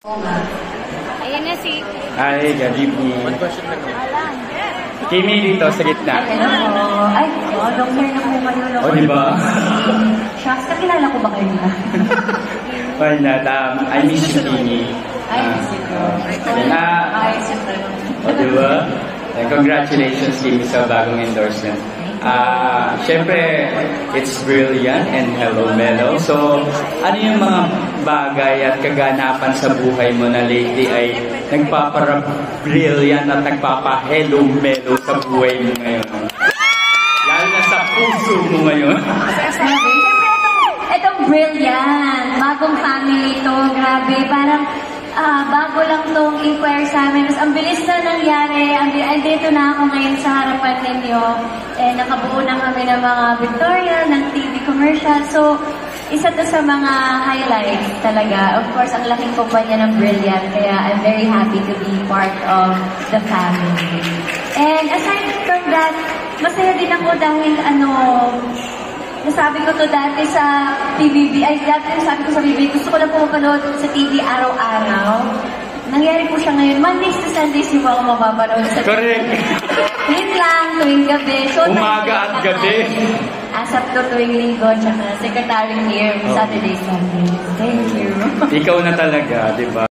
Ayan na si... Hi, good evening. One question lang. Kimi dito sa gitna. Hello. Ay, long hair na po kayo. O, diba? Shucks, kakilala ko ba kayo na? Why not? I miss you, Kimi. Ay, miss you. Ay, super. O, diba? Congratulations, Kimi, sa bagong endorsement. Siyempre, it's brilliant and hello, Melo. So, ano yung mga bagay at kaganapan sa buhay mo na lately ay nagpapara-brilliant at nagpapa-hello, Melo sa buhay mo ngayon? Lalo na sa puso mo ngayon. Siyempre, itong brilliant. Bagong family to. Grabe. Parang, bago lang tong inquire sa amin. Mas ang bilis na nangyari. Andito na ako ngayon sa harapan ninyo. Nakabuo na kami ng mga Victoria, ng TV commercial. So, isa to sa mga highlights talaga. Of course, ang laking kumpanya ng Brilliant. Kaya I'm very happy to be part of the family. And aside from that, masaya din ako dahil nasabi ko to dati sa TVB, dati sabi ko sa BB, gusto ko lang pumapanood sa TV araw-araw. Nangyari po siya ngayon, Mondays to Sundays yung ako mapapanood sa TV. Correct. Yun lang, tuwing gabi. Umaga at gabi. Asap to tuwing linggo, tsaka secretary here, Saturday, Sunday. Thank you. Ikaw na talaga, di ba?